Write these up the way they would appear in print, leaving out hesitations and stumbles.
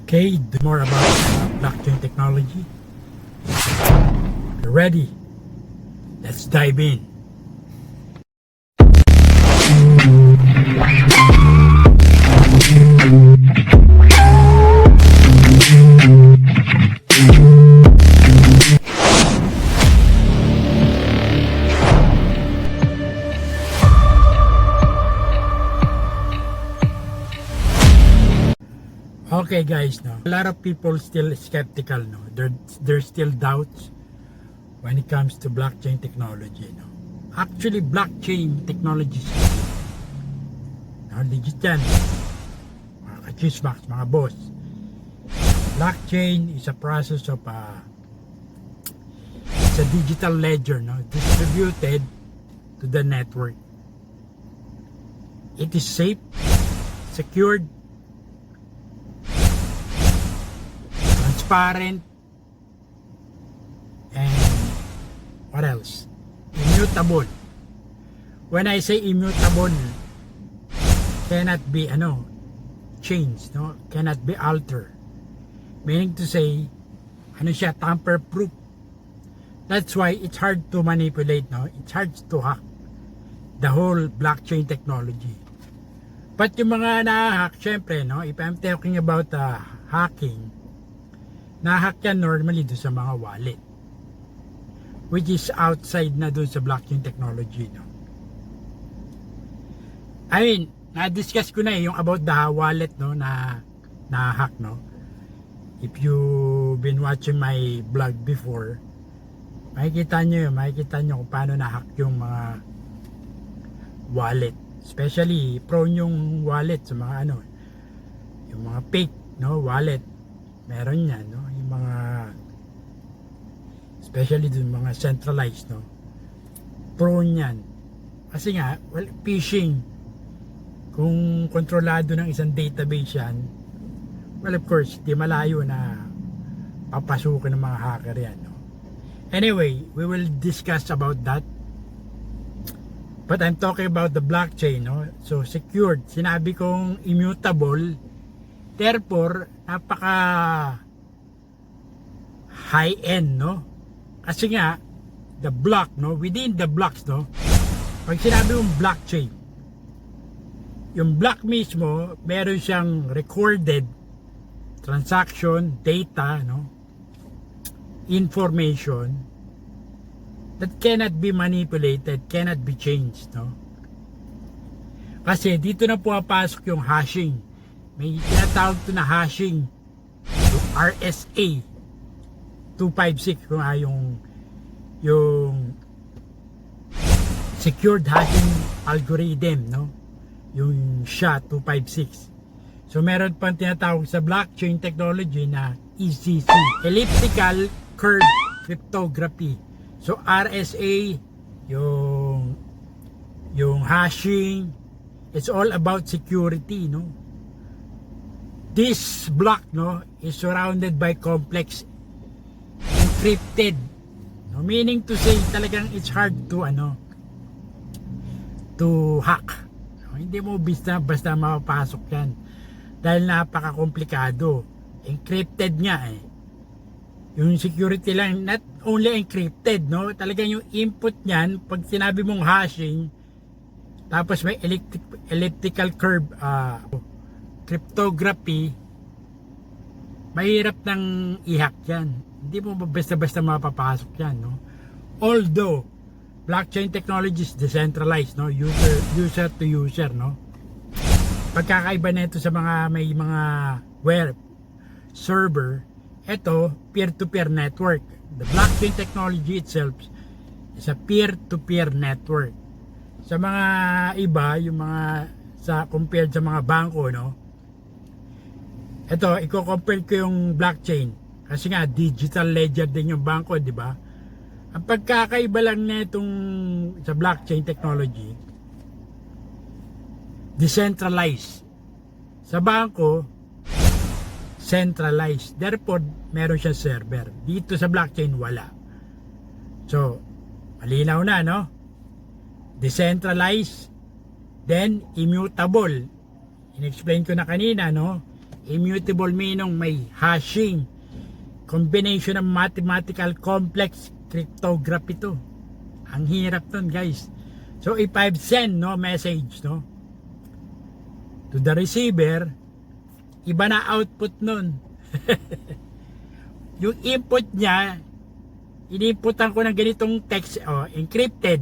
Okay, more about blockchain technology. You're ready? Let's dive in. Okay guys, no, a lot of people still skeptical, no. There's still doubts when it comes to blockchain technology, no. Actually, blockchain technology is legit yan, mga kachismax, mga boss. Blockchain is a process of it's a digital ledger, no, distributed to the network. It is safe, secured, transparent, and what else? Immutable. When I say immutable, cannot be changed, no? Cannot be altered. Meaning to say, siya, tamper proof. That's why it's hard to manipulate, no? It's hard to hack the whole blockchain technology. But yung mga na-hack, syempre, no? If I'm talking about hacking, na-hack yan normally doon sa mga wallet, which is outside na doon sa blockchain technology, no? I mean, na-discuss ko na yung about the wallet, no, na na-hack, no? If you've been watching my vlog before, makikita nyo kung paano na-hack yung mga wallet. Especially, prone yung wallet sa mga yung mga fake, no, wallet. Meron yan, no? Yung mga, especially dun mga centralized, no? Prone yan. Kasi nga, well, phishing. Kung kontrolado ng isang database yan, well, of course, di malayo na papasukin ng mga hacker yan, no? Anyway, we will discuss about that. But I'm talking about the blockchain, no? So, secured. Sinabi kong immutable. Therefore, napaka high-end, no? Kasi nga, the block, no? Within the blocks, no? Pag sinabi mong blockchain, yung block mismo, meron siyang recorded transaction, data, no? Information that cannot be manipulated, cannot be changed, no? Kasi dito na pumapasok yung hashing. May tinatawag to na hashing, yung RSA 256 kung yung secured hashing algorithm, no? Yung SHA-256. So meron pang tinatawag sa blockchain technology na ECC, elliptical curve cryptography. So RSA, yung hashing, it's all about security, no? This block, no, is surrounded by complex encrypted, no? Meaning to say, talagang it's hard to hack, no? Hindi mo basta mapapasok yan dahil napaka-komplikado. Encrypted nga yung security lang, not only encrypted, no? Talagang yung input niyan, pag sinabi mong hashing, tapos may elliptical curve cryptography, mahirap nang i-hack yan. Hindi mo basta-basta mapapasok yan, no? Although blockchain technology is decentralized, no? User to user, no? Pagkakaiba na ito sa may mga web server, ito peer-to-peer network. The blockchain technology itself is a peer-to-peer network. Sa mga iba, yung mga compared sa mga bangko, no? Ito, i-compare ko yung blockchain kasi nga digital ledger din yung bangko, di ba? Ang pagkakaiba lang nitong sa blockchain technology, decentralized. Sa bangko, centralized. Therefore, meron siya server. Dito sa blockchain, wala. So, malinaw na, no? Decentralized, then immutable. In-explain ko na kanina, no? Immutable meaning may hashing. Combination ng mathematical complex cryptography to. Ang hirap nun, guys. So if I've send message to the receiver, iba na output nun. Yung input niya, ininputan ko ng ganitong text, encrypted,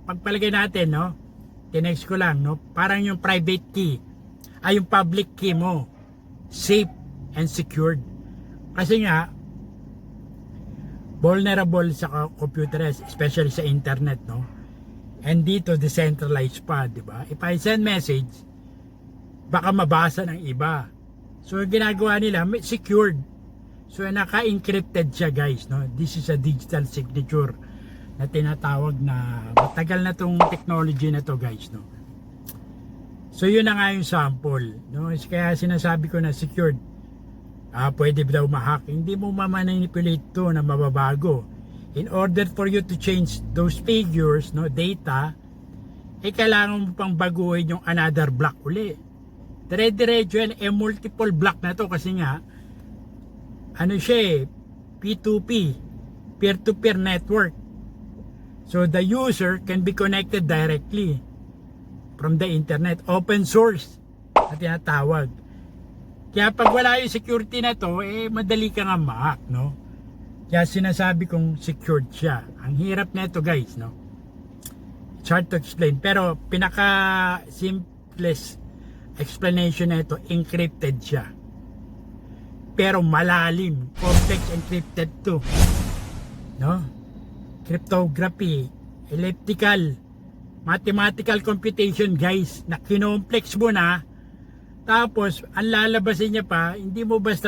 pagpalagay natin, tinext ko lang, parang yung private key, yung public key mo, safe and secured. Kasi nga, vulnerable sa computer, especially sa internet, and dito decentralized pa, di ba? If I send message, baka mabasa ng iba. So ginagawa nila, secured. So naka-encrypted siya, guys, This is a digital signature na tinatawag na matagal na tong technology na to, guys, So yun na nga yung sample, Kaya sinasabi ko na secured. Pwede daw ma-hack. Hindi mo ma-manipulate to na mababago. In order for you to change those figures, data, kailangan mo pang baguhin yung another block uli. Dire-diretso yan, multiple block na to kasi nga, P2P, peer-to-peer network. So the user can be connected directly from the internet, open source na tinatawag. Kaya pag wala yung security na to, madali ka nga ma-hack, Kaya sinasabi kong secured siya. Ang hirap na ito, guys, It's hard to explain. Pero pinaka-simplest explanation na ito, encrypted siya. Pero malalim, complex encrypted to. Cryptography, elliptical, mathematical computation, guys, na kinomplex mo na. Tapos, ang lalabasin niya pa, hindi mo basta